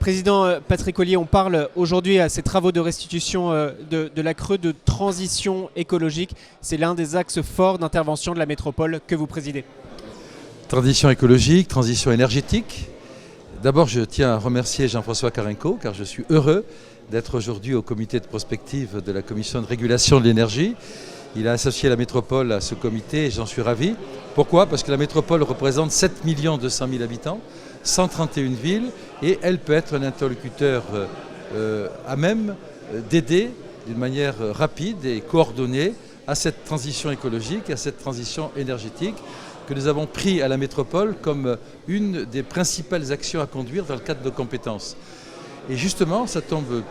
Président Patrick Ollier, on parle aujourd'hui à ces travaux de restitution de la Creux de transition écologique. C'est l'un des axes forts d'intervention de la métropole que vous présidez. Transition écologique, transition énergétique. D'abord, je tiens à remercier Jean-François Carenco car je suis heureux d'être aujourd'hui au comité de prospective de la Commission de régulation de l'énergie. Il a associé la métropole à ce comité et j'en suis ravi. Pourquoi? Parce que la métropole représente 7 200 000 habitants, 131 villes et elle peut être un interlocuteur à même d'aider d'une manière rapide et coordonnée à cette transition écologique, à cette transition énergétique que nous avons pris à la métropole comme une des principales actions à conduire dans le cadre de nos compétences. Et justement, ça tombe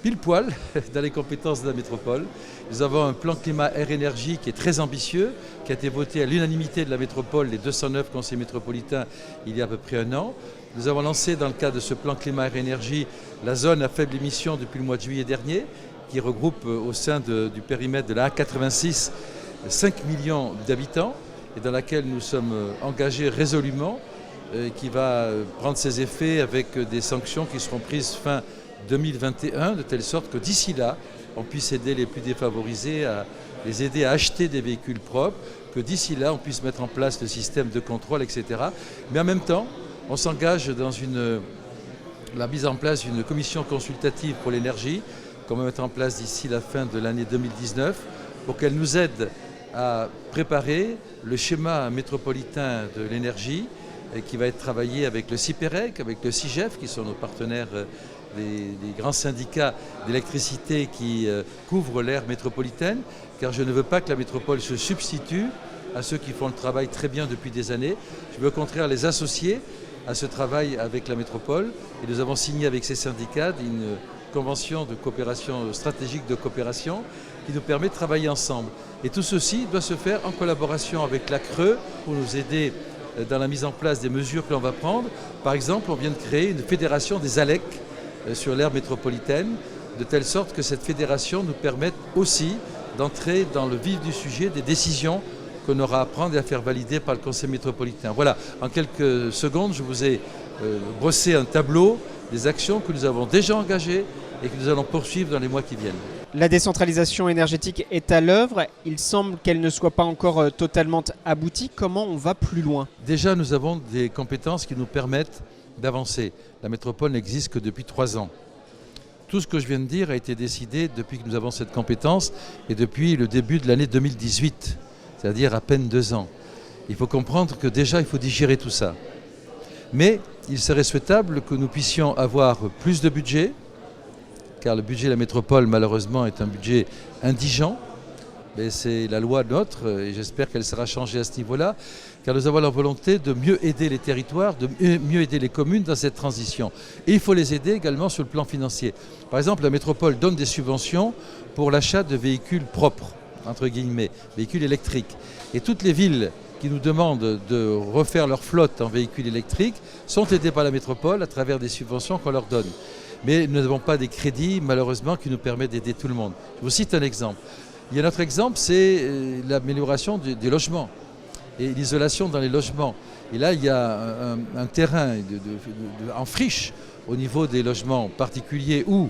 pile poil dans les compétences de la métropole. Nous avons un plan climat-air-énergie qui est très ambitieux, qui a été voté à l'unanimité de la métropole, les 209 conseillers métropolitains, il y a à peu près un an. Nous avons lancé dans le cadre de ce plan climat-air-énergie la zone à faible émission depuis le mois de juillet dernier, qui regroupe au sein du périmètre de la A86 5 millions d'habitants et dans laquelle nous sommes engagés résolument, qui va prendre ses effets avec des sanctions qui seront prises fin 2021, de telle sorte que d'ici là, on puisse aider les plus défavorisés, à les aider à acheter des véhicules propres, que d'ici là, on puisse mettre en place le système de contrôle, etc. Mais en même temps, on s'engage dans la mise en place d'une commission consultative pour l'énergie, qu'on va mettre en place d'ici la fin de l'année 2019, pour qu'elle nous aide à préparer le schéma métropolitain de l'énergie, qui va être travaillé avec le CIPEREC, avec le CIGEF, qui sont nos partenaires, les grands syndicats d'électricité qui couvrent l'aire métropolitaine, car je ne veux pas que la métropole se substitue à ceux qui font le travail très bien depuis des années. Je veux au contraire les associer à ce travail avec la métropole. Et nous avons signé avec ces syndicats une convention de coopération stratégique de coopération qui nous permet de travailler ensemble. Et tout ceci doit se faire en collaboration avec la Creux pour nous aider dans la mise en place des mesures que l'on va prendre. Par exemple, on vient de créer une fédération des ALEC sur l'aire métropolitaine, de telle sorte que cette fédération nous permette aussi d'entrer dans le vif du sujet des décisions qu'on aura à prendre et à faire valider par le Conseil métropolitain. Voilà, en quelques secondes, je vous ai brossé un tableau des actions que nous avons déjà engagées et que nous allons poursuivre dans les mois qui viennent. La décentralisation énergétique est à l'œuvre. Il semble qu'elle ne soit pas encore totalement aboutie. Comment on va plus loin? Déjà, nous avons des compétences qui nous permettent d'avancer. La métropole n'existe que depuis 3 ans. Tout ce que je viens de dire a été décidé depuis que nous avons cette compétence et depuis le début de l'année 2018, c'est-à-dire à peine 2 ans. Il faut comprendre que déjà, il faut digérer tout ça. Mais il serait souhaitable que nous puissions avoir plus de budget, car le budget de la métropole, malheureusement, est un budget indigent. Mais c'est la loi nôtre, et j'espère qu'elle sera changée à ce niveau-là, car nous avons la volonté de mieux aider les territoires, de mieux aider les communes dans cette transition. Et il faut les aider également sur le plan financier. Par exemple, la métropole donne des subventions pour l'achat de véhicules propres, entre guillemets, véhicules électriques. Et toutes les villes qui nous demandent de refaire leur flotte en véhicules électriques sont aidées par la métropole à travers des subventions qu'on leur donne. Mais nous n'avons pas des crédits, malheureusement, qui nous permettent d'aider tout le monde. Je vous cite un exemple. Il y a un autre exemple, c'est l'amélioration des logements et l'isolation dans les logements. Et là, il y a un terrain en friche au niveau des logements particuliers ou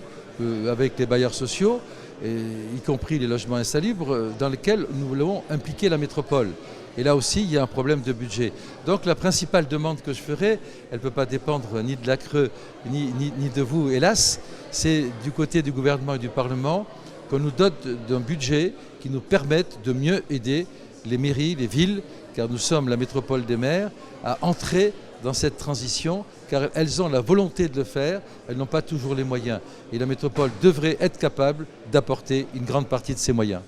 avec les bailleurs sociaux, y compris les logements insalubres, dans lesquels nous voulons impliquer la métropole. Et là aussi, il y a un problème de budget. Donc la principale demande que je ferai, elle ne peut pas dépendre ni de la Creux, ni de vous, hélas, c'est du côté du gouvernement et du Parlement qu'on nous dote d'un budget qui nous permette de mieux aider les mairies, les villes, car nous sommes la métropole des maires, à entrer dans cette transition, car elles ont la volonté de le faire, elles n'ont pas toujours les moyens. Et la métropole devrait être capable d'apporter une grande partie de ces moyens.